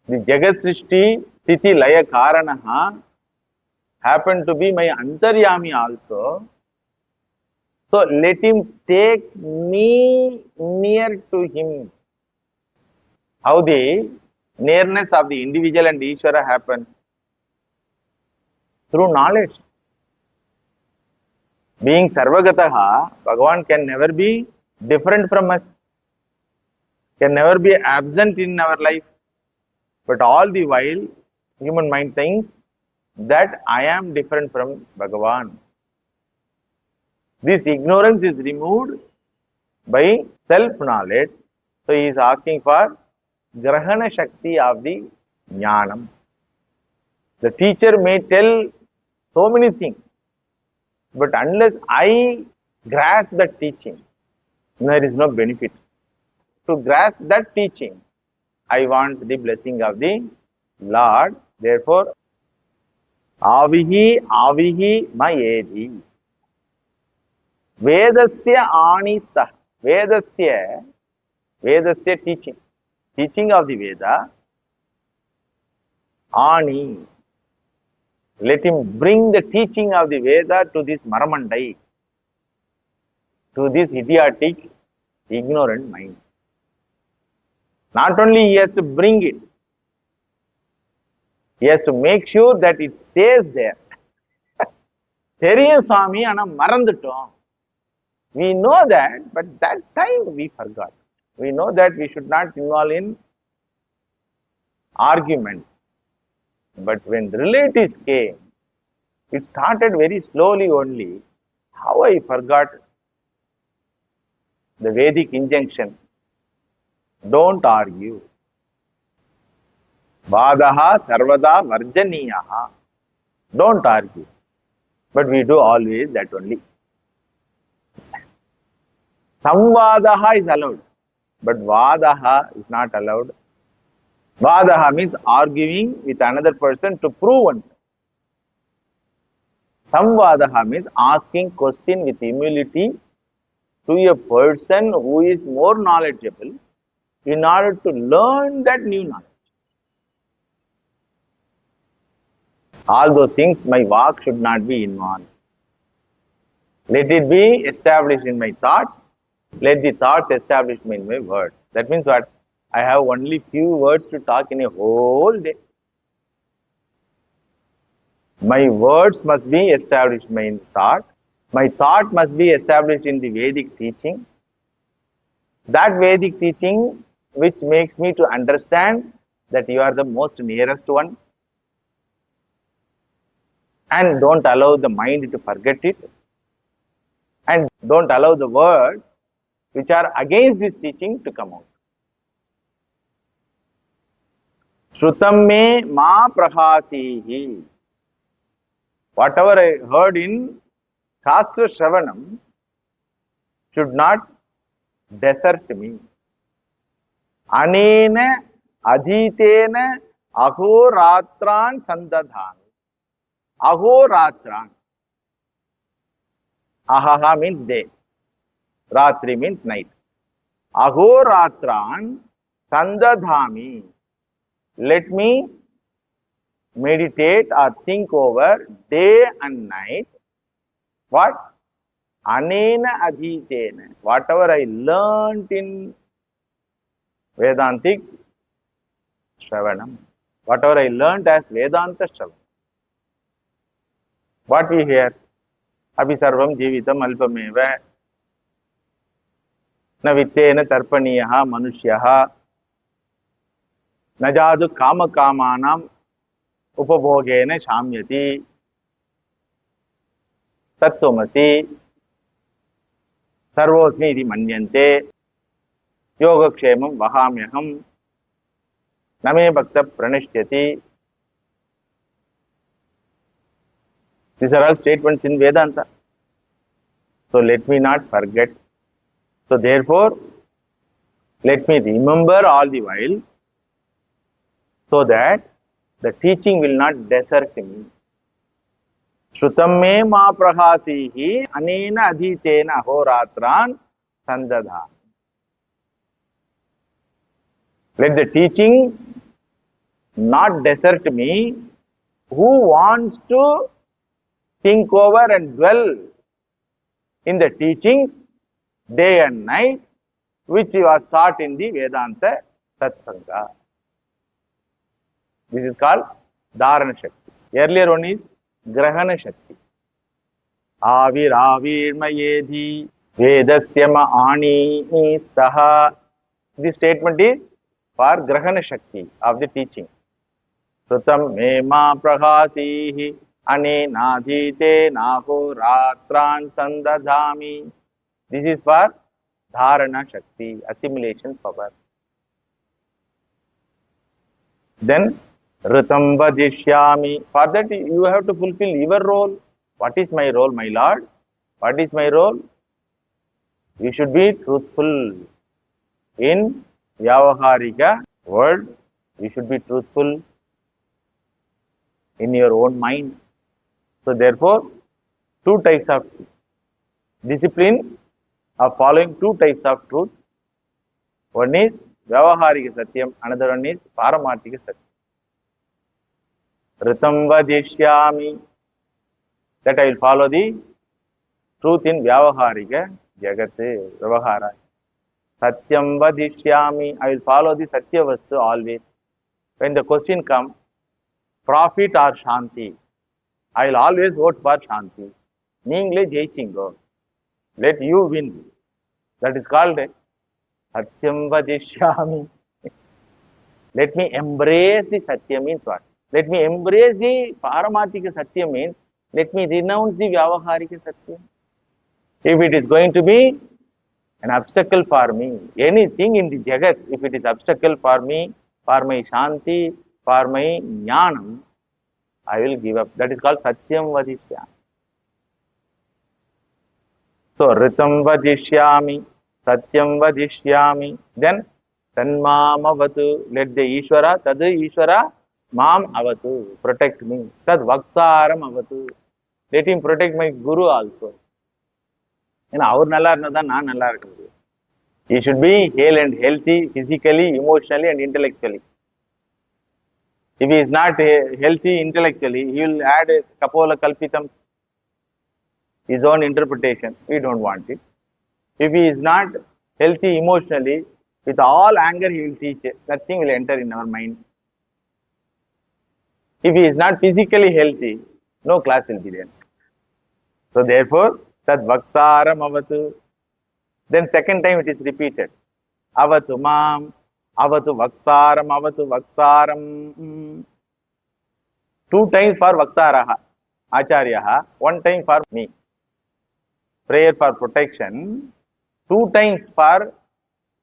the Jagat Srishti Titi Laya Karanaha, happen to be my Antaryami also. So let him take me near to him. How the nearness of the individual and Ishvara happen? Through knowledge. Being Sarvagataha, Bhagavan can never be different from us, can never be absent in our life. But all the while, human mind thinks that I am different from Bhagavan. This ignorance is removed by self-knowledge. So he is asking for Grahana Shakti of the Jnanam. The teacher may tell so many things, but unless I grasp that teaching, there is no benefit. To grasp that teaching, I want the blessing of the Lord. Therefore, avihi avihi mayedhi. Vedasya anita. Vedasya teaching. Teaching of the Veda. Ani. Let him bring the teaching of the Veda to this Maramandai, to this idiotic, ignorant mind. Not only he has to bring it, he has to make sure that it stays there. Theriyum Swami ana maranduttom. We know that, but that time we forgot. We know that we should not involve in arguments. But when relatives came, it started very slowly only. How I forgot the Vedic injunction. Don't argue. Vadaha sarvada varjaniyaha. Don't argue. But we do always that only. Samvadaha is allowed, but Vadaha is not allowed. Vadaha means arguing with another person to prove oneself. Samvadaha means asking question with humility to a person who is more knowledgeable in order to learn that new knowledge. All those things, my walk should not be involved. Let it be established in my thoughts. Let the thoughts establish me in my words. That means what? I have only few words to talk in a whole day. My words must be established in my thought. My thought must be established in the Vedic teaching. That Vedic teaching which makes me to understand that you are the most nearest one. And don't allow the mind to forget it. And don't allow the words which are against this teaching to come out. Shrutam me ma prahasihi. Whatever I heard in Shastra Shravanam should not desert me. Anena adhitena ahoratran sandadhan. Ahoratran. Ahaha means day. Ratri means night. Ahoratran sandadhami. Let me meditate or think over day and night. What? Anena adhitena. Whatever I learnt in Vedantic Shravanam. Whatever I learnt as Vedanta Shravanam. What we hear? Abhi sarvam jivitam alpameva. Na vittena tarpaniyaha manushyaha. Na jadu kama kamanam upabhogena shamyati. Tattvamasi. Sarvosmi iti manyante. Yogakshemam vahamyaham. Name bhakta pranishyati. These are all statements in Vedanta. So let me not forget. So therefore, let me remember all the while so that the teaching will not desert me. Shrutam me ma prahasihi anena adhitena ahoratran sandadha. Let the teaching not desert me. Who wants to think over and dwell in the teachings day and night, which was taught in the Vedanta Satsanga. This is called Dharana Shakti. Earlier one is Grahana Shakti. Avir Avir Mayedhi Vedasya Ma'ani Taha. This statement is for Grahana Shakti of the teaching. Shrutam me ma prahasihi anenadhite naho ratran sandadhami. This is for Dharana Shakti, assimilation power. Then Ritam vadishyami. For that you have to fulfill your role. What is my role, my Lord? What is my role? You should be truthful. In Vyavaharika world, you should be truthful in your own mind. So therefore, two types of discipline of following two types of truth. One is Vyavaharika Satyam, another one is Paramarthika Satyam. Ritam vadishyami. That I will follow the truth in Vyavaharika Jagat Vyavahara. Satyam vadishyami. I will follow the Satya Vastu always. When the question comes, profit or Shanti, I will always vote for Shanti. Neengle jaichingo. Let you win. That is called Satyam vadishyami. Let me embrace the Satya means what? Let me embrace the Paramatika Satya means let me renounce the Vyavaharika Satya. If it is going to be an obstacle for me, anything in the Jagat, if it is obstacle for me, for my Shanti, for my Jnanam, I will give up. That is called Satyam vadishyami. So, Ritam vadishyami, Satyam vadishyami, then Tanmam avatu, let the Ishvara, Tad Ishvara, Mam avatu, protect me. Tad Vaktaram avatu, let him protect my Guru also. ஏன்னா அவர் நல்லா இருந்தா தான் நான் நல்லா இருக்க முடியும். He should be hale and healthy physically, emotionally and intellectually. If he is not healthy intellectually, he will add a kapola kalpitam, his own interpretation. We don't want it. If he is not healthy emotionally, with all anger he will teach it. Nothing will enter in our mind. If he is not physically healthy, no class will be there. So therefore, tad vaktaram avatu. Then second time it is repeated. Avatu mam, avatu vaktaram, avatu vaktaram. 2 times for vaktaraha, acharyaha, 1 time for me. Prayer for protection, 2 times for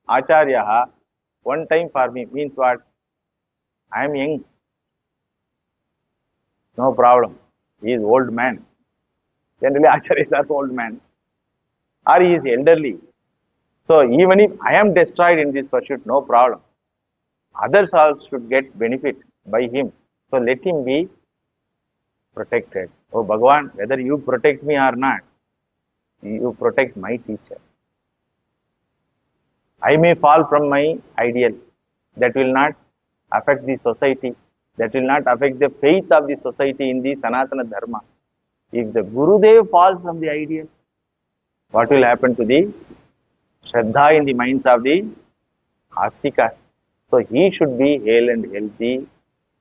acharyaha, 1 time for me. Means what? I am young. No problem. He is old man. Generally, acharyas are old man. Or he is elderly. So, even if I am destroyed in this pursuit, no problem. Others also should get benefit by him. So, let him be protected. Oh Bhagavan, whether you protect me or not, you protect my teacher. I may fall from my ideal. That will not affect the society. That will not affect the faith of the society in the Sanatana Dharma. If the Gurudev falls from the ideal, what will happen to the Shraddha in the minds of the Astikas? So he should be hale and healthy.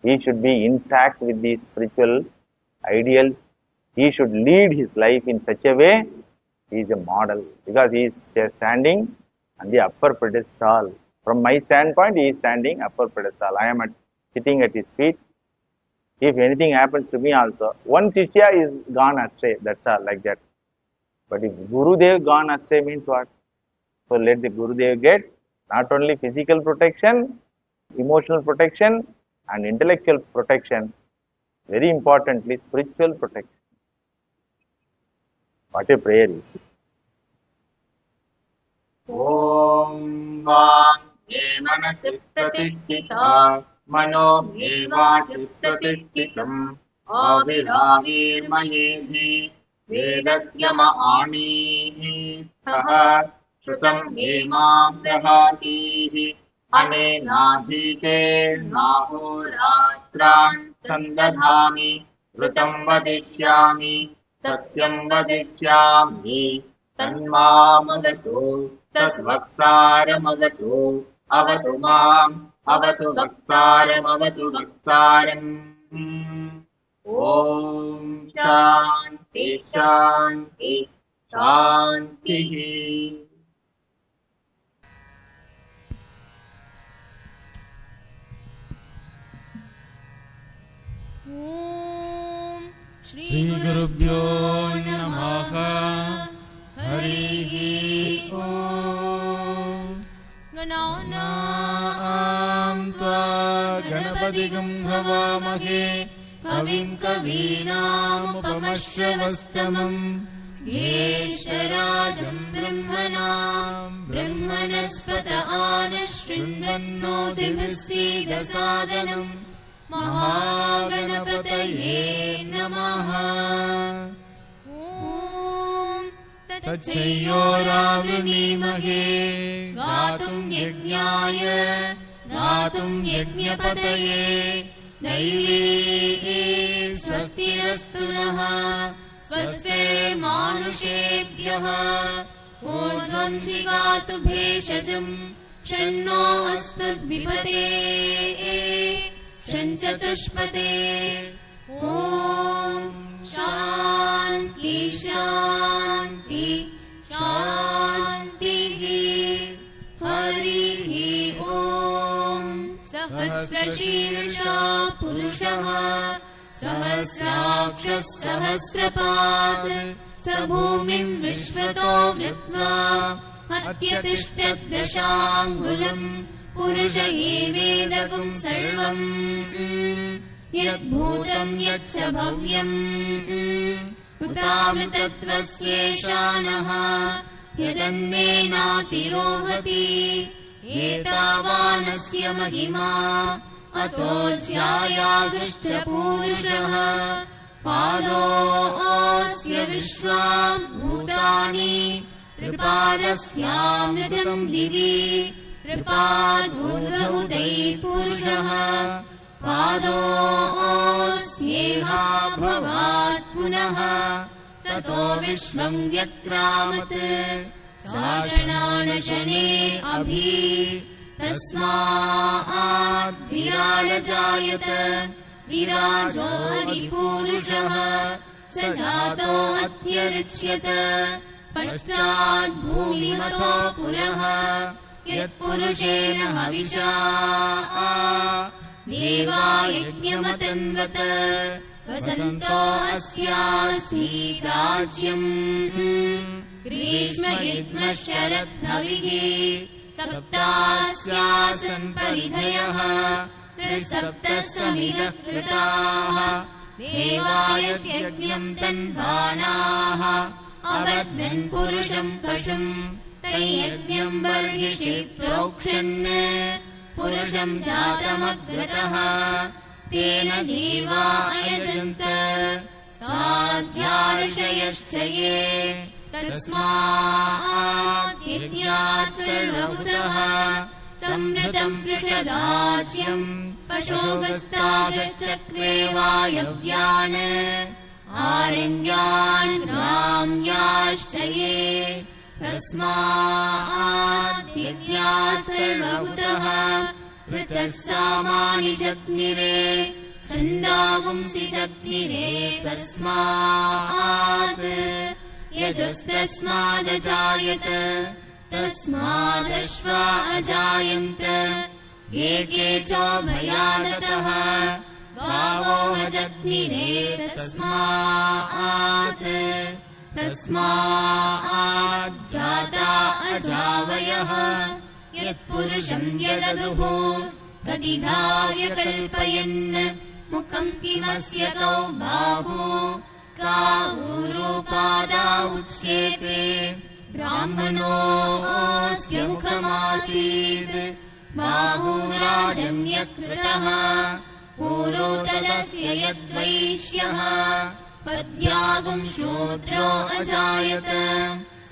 He should be intact with the spiritual ideals. He should lead his life in such a way he is a model, because he is standing on the upper pedestal. From my standpoint, he is standing upper pedestal. I am sitting at his feet. If anything happens to me also, one Shishya is gone astray, that's all, like that. But if Gurudev gone astray means what? So let the Gurudev get not only physical protection, emotional protection and intellectual protection, very importantly spiritual protection. What a prayer is. Om Vam Ye Manasi Pratishthita Mano Ye Vachi Pratishthhitam Aviravir Mayedhi Vedasya Maanihi Saha Shrutam Ye Mam Prahasihi Anenadhite Nahoratran Sandadhami Vritam Vadishyami Satyam Vadishyami Tanmamavatu Tatvaktaramavatu Avatu Mam Avatu Vaktaram Om Shanti Shanti Shanti. Om Shri Gurubhyo Namaha. Harihi Om. Gananam Tva Ganapatigam Havamahe Kavim Kavinam Upamashravastamam Jyesharajam Brahmanam Brahmanaspata Anashrinvanno Divasida Sadhanam Mahaganapataye Namaha. Om Tatchayoravruneemahe Gatum Yajnaya Gatum Yajnapataye Daivi Swastirastu Naha Swaste Manushebhyaha Urdhvam Chigatu Bheshajam Shanno Astudvipate Shanchatushpate. Om Shanti Shanti Shanti. Hari सहस्रशीर्षा पुरुषः सहस्राक्षः सहस्रपात् स भूमिम् विश्वतो वृत्वा हत्यतिष्ठद्दशाङ्गुलम् पुरुष एवेदगुम् सर्वम् यद्भूतम् यच्च भव्यम् उतामृतत्वस्येषानः यदन्नेनातिरोहति एतावानस्य महिमा अतो ज्यायागश्च पूरुषः पादोऽस्य विश्वाम् भूतानि त्रिपादस्यामृतम् दिवि त्रिपादूर्ध्वउदैः पुरुषः पादोऽस्येहा भवात् पुनः ततो विश्वम् व्यक्रामत् शासनानशने अभि तस्मात् विराडजायत विराजो हरिपूरुषः स जातो अत्यरिच्यत पश्चात् भूमिमतो पुरः यत्पुरुषेण हविषा देवा यज्ञमतन्वत वसन्तो अस्यासीत् राज्यम् ग्रीष्म युग्म शरद्धविः सप्तास्यासन् परिधयः त्रिसप्तः समिधः कृताः देवायज्ञम् तन्वानाः अबध्नन् पुरुषम् पशुम् तैयज्ञम् बर्हिषि प्रोक्षन् पुरुषम् जातमग्रतः तेन देवा अयजन्त साध्यार्षयश्च ये तस्मात् यज्ञात् सर्वभूतः संवृतम् पृषदाच्यम् पशोगस्तागश्चक्रे वायव्यान् आरण्यान् ग्राम्याश्च ये तस्मात् यज्ञात् सर्वभूतः पृथः सामानि जग्निरे छन्दागुंसि जग्निरे तस्मात् यजस्तस्मादजायत तस्मादश्वा अजायन्त एके चोभयादतः गावो जग्निरे तस्मात् जाता अजावयः यत्पुरुषम् यददुः तदिधाय कल्पयन् मुखम् किमस्य कौ बाहु का ऊरोपादा उच्येते ब्राह्मणोऽस्य मुखमासीत् बाहुराजन्यकृतः ऊरो तदस्य यद्वैश्यः पद्यागुम् शूद्रो अजायत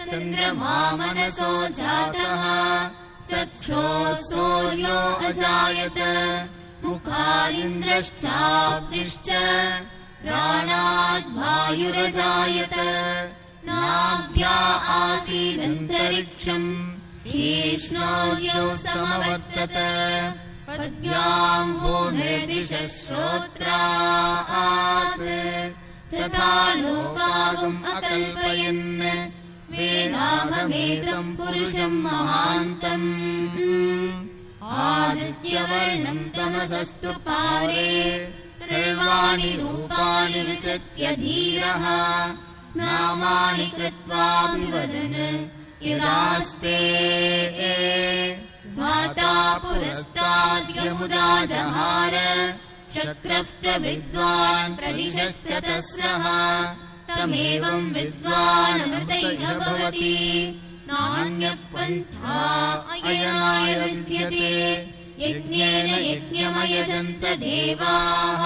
चन्द्रमा मनसो जातः चक्षुः सूर्यो अजायत मुखादिन्द्रश्चाग्निश्च प्राणाद् वायुरजायत नाभ्या आसीदन्तरिक्षम् शीर्ष्णोऽद्यौ समवर्तत पद्याम् भूमिर्दिशः श्रोत्रात् तथा लोकागुम् अकल्पयन् वेदाहमेतम् पुरुषम् महान्तम् आदित्यवर्णम् तमसस्तु पारे सर्वाणि रूपाणि विचत्य धीरः नामानि कृत्वाभिवदन् यदास्ते माता पुरस्ताद्यमुदा जहार शक्रः प्रविद्वान् प्रदिशश्च तस्रः तमेवम् विद्वानमृतैः भवति नान्यः पन्था अयनाय विद्यते यज्ञेन यज्ञमयजन्त देवाः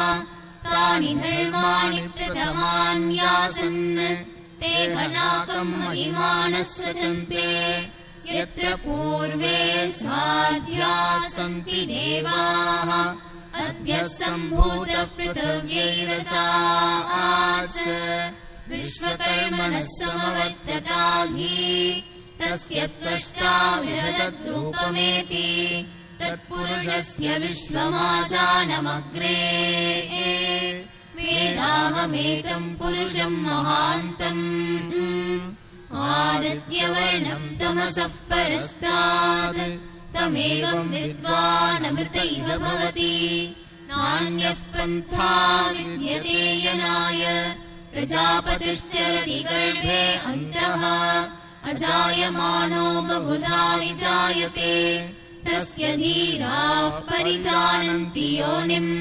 तानि धर्माणि प्रथमान्यासन् ते घनाकम् महिमानः सचन्ते यत्र पूर्वे साध्याः सन्ति देवाः अद्य सम्भूतः पृथिव्यैरसात् विश्वकर्मणः समवर्तताधि तस्य त्वष्टा विदधद्रूपमेति तत्पुरुषस्य विश्वमाजानमग्रे वेदाहमेतम् पुरुषम् महान्तम् आदित्यवर्णम् तमसः परस्तात् तमेवं विद्वानमृत इह भवति नान्यः पन्था विद्यते यनाय प्रजापतिश्चरति गर्भे अन्तः अजायमानो बहुधा विजायते तस्य धीराः परिजानन्ति योनिम्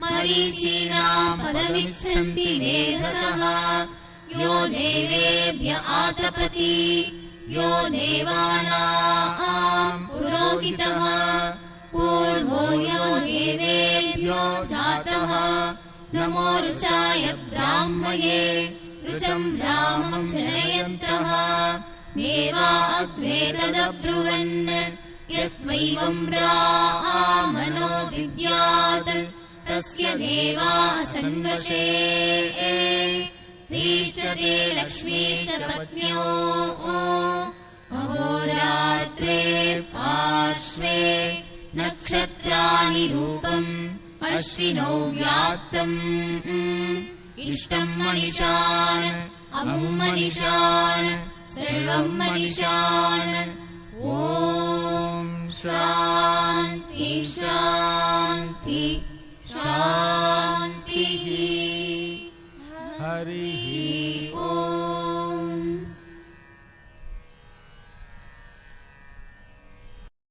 मरीचीनाम् पदमिच्छन्ति वेधसः यो देवेभ्य आतपति यो देवानाम् पुरोहितः पूर्वो यो देवेभ्यो जातः नमो ऋचाय ब्राह्मये ऋचं रामं जनयन्तः मेवा अग्रे तदब्रुवन् यस्त्वैवं रामनो विद्यात् तस्य देवा सन्वशे तीष्ठते लक्ष्मीश्च पत्न्यो अहोरात्रे पार्श्वे नक्षत्राणि रूपम् अश्विनौ व्यात्तम् इष्टम् मनिषान् अमुम् मनिषान् सर्वम् मनिषान् ॐ शान्ति शान्ति शान्तिः हरिः ॐ